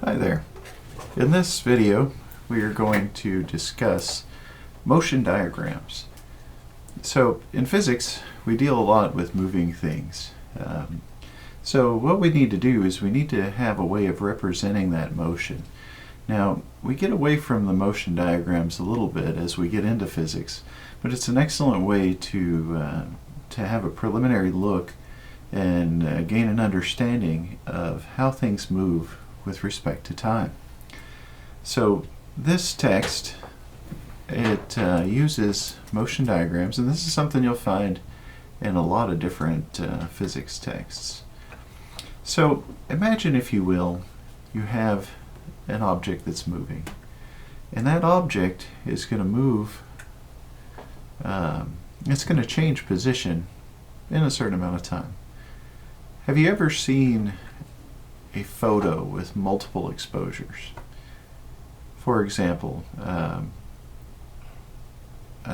Hi there. In this video, we are going to discuss motion diagrams. So in physics, we deal a lot with moving things. So what we need to do is we need to have a way of representing that motion. Now, we get away from the motion diagrams a little bit as we get into physics, but it's an excellent way to have a preliminary look and gain an understanding of how things move with respect to time. So this text, it uses motion diagrams, and this is something you'll find in a lot of different physics texts. So imagine, if you will, you have an object that's moving, and that object is going to move, it's going to change position in a certain amount of time. Have you ever seen a photo with multiple exposures? For example, I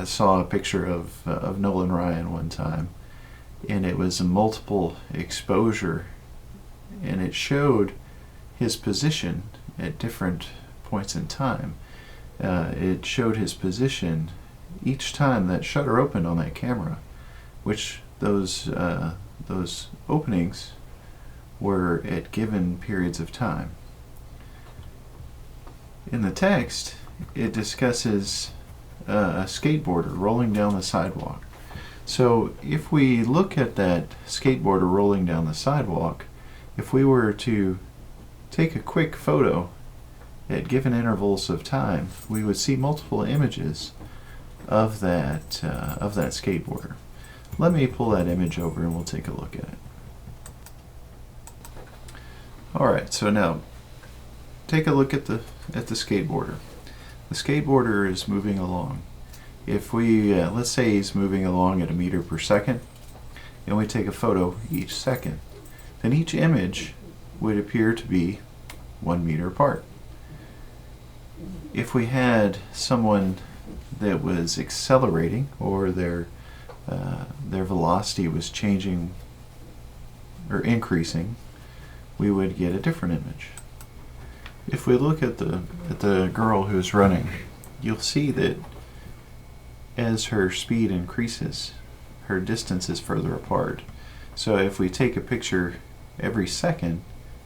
saw a picture of Nolan Ryan one time, and it was a multiple exposure, and it showed his position at different points in time. It showed his position each time that shutter opened on that camera, which those openings were at given periods of time. In the text, it discusses a skateboarder rolling down the sidewalk. So if we look at that skateboarder rolling down the sidewalk, if we were to take a quick photo at given intervals of time, we would see multiple images of that skateboarder. Let me pull that image over and we'll take a look at it. Alright, so now take a look at the skateboarder. The skateboarder is moving along. If we, let's say he's moving along at a meter per second, and we take a photo each second, then each image would appear to be 1 meter apart. If we had someone that was accelerating, or their velocity was changing or increasing, we would get a different image. If we look at the girl who's running, you'll see that as her speed increases, her distance is further apart. So if we take a picture every second,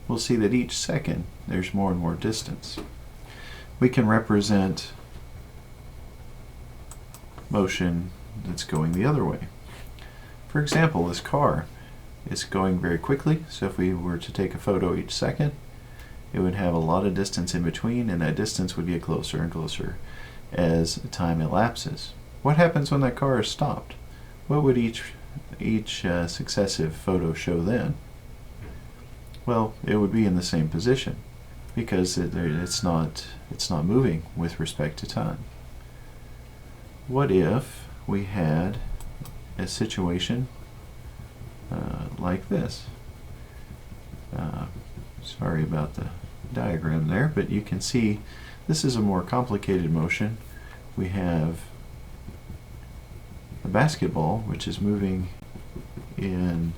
we'll see that each second there's more and more distance. We can represent motion that's going the other way. For example, this car is going very quickly, so if we were to take a photo each second, it would have a lot of distance in between, and that distance would get closer and closer as time elapses. What happens when that car is stopped? What would each successive photo show then? Well, it would be in the same position, because it's not moving with respect to time. What if we had a situation like this? Sorry about the diagram there, but you can see this is a more complicated motion. We have a basketball which is moving in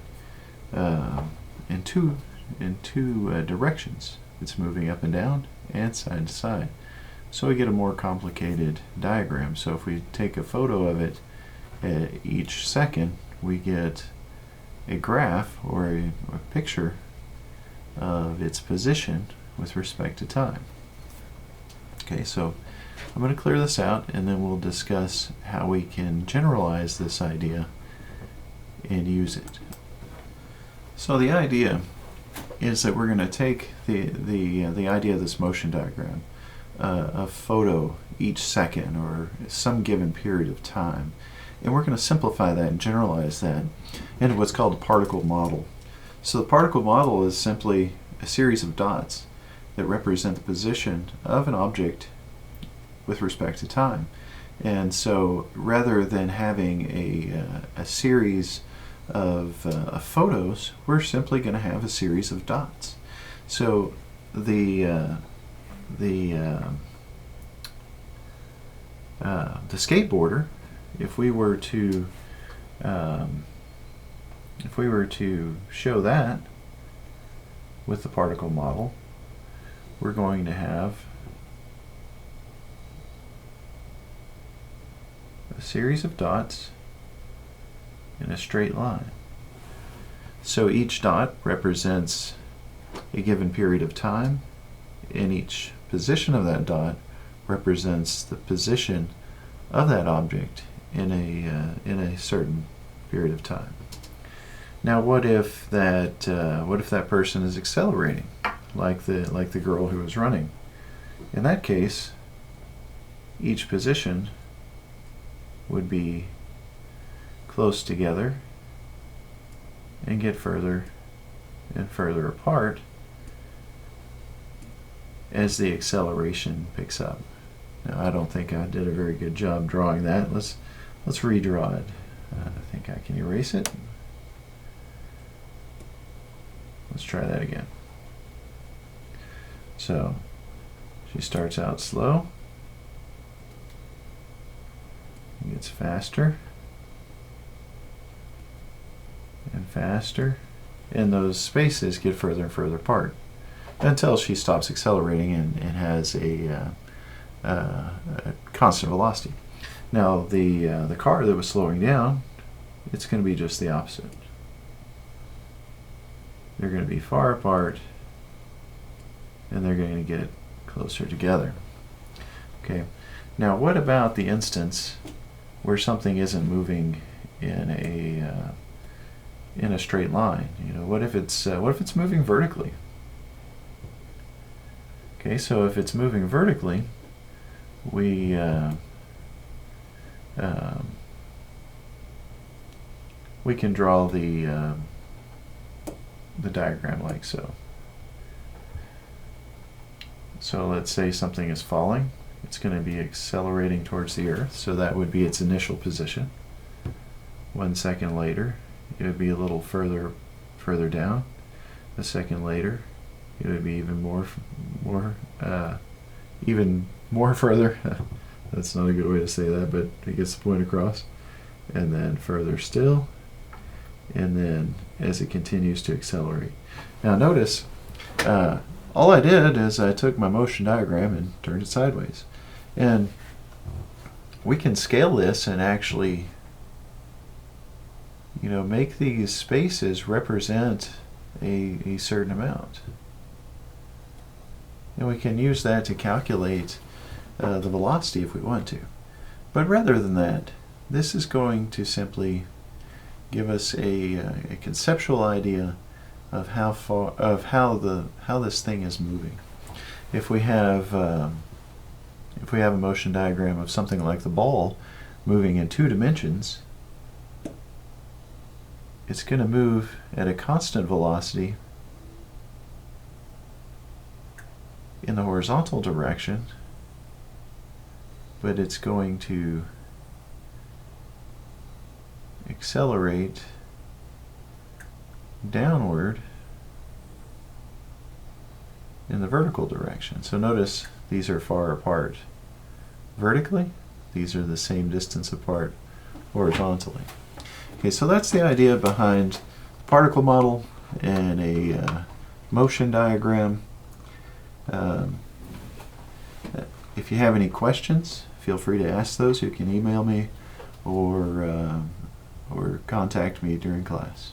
two directions. It's moving up and down and side to side. So we get a more complicated diagram. So if we take a photo of it each second, we get a graph or a picture of its position with respect to time. Okay, so I'm going to clear this out, and then we'll discuss how we can generalize this idea and use it. So the idea is that we're going to take the idea of this motion diagram, a photo each second or some given period of time, and we're going to simplify that and generalize that into what's called a particle model. So the particle model is simply a series of dots that represent the position of an object with respect to time. And so rather than having a series of photos, we're simply going to have a series of dots. So the skateboarder, if we were to show that with the particle model, we're going to have a series of dots in a straight line. So each dot represents a given period of time, and each position of that dot represents the position of that object in a certain period of time. Now, what if that person is accelerating, like the girl who was running? In that case, each position would be close together and get further and further apart as the acceleration picks up. Now, I don't think I did a very good job drawing that. Let's redraw it. I think I can erase it. Let's try that again. So she starts out slow, gets faster and faster, and those spaces get further and further apart until she stops accelerating and has a constant velocity. Now the car that was slowing down, it's going to be just the opposite. They're going to be far apart and they're going to get closer together. Okay. Now, what about the instance where something isn't moving in a straight line? You know, what if it's moving vertically? Okay, so if it's moving vertically, we can draw the diagram like so. So let's say something is falling. It's going to be accelerating towards the earth, so that would be its initial position. 1 second later, it would be a little further down. A second later, it would be even more further. That's not a good way to say that, but it gets the point across. And then further still, and then as it continues to accelerate. Now notice, all I did is I took my motion diagram and turned it sideways. And we can scale this and actually, you know, make these spaces represent a certain amount. And we can use that to calculate the velocity if we want to. But rather than that, this is going to simply give us a conceptual idea of how this thing is moving. If we have a motion diagram of something like the ball moving in 2 dimensions, it's going to move at a constant velocity in the horizontal direction, but it's going to accelerate downward in the vertical direction. So notice these are far apart vertically. These are the same distance apart horizontally. Okay, so that's the idea behind the particle model and a motion diagram. If you have any questions, feel free to ask those. You can email me or contact me during class.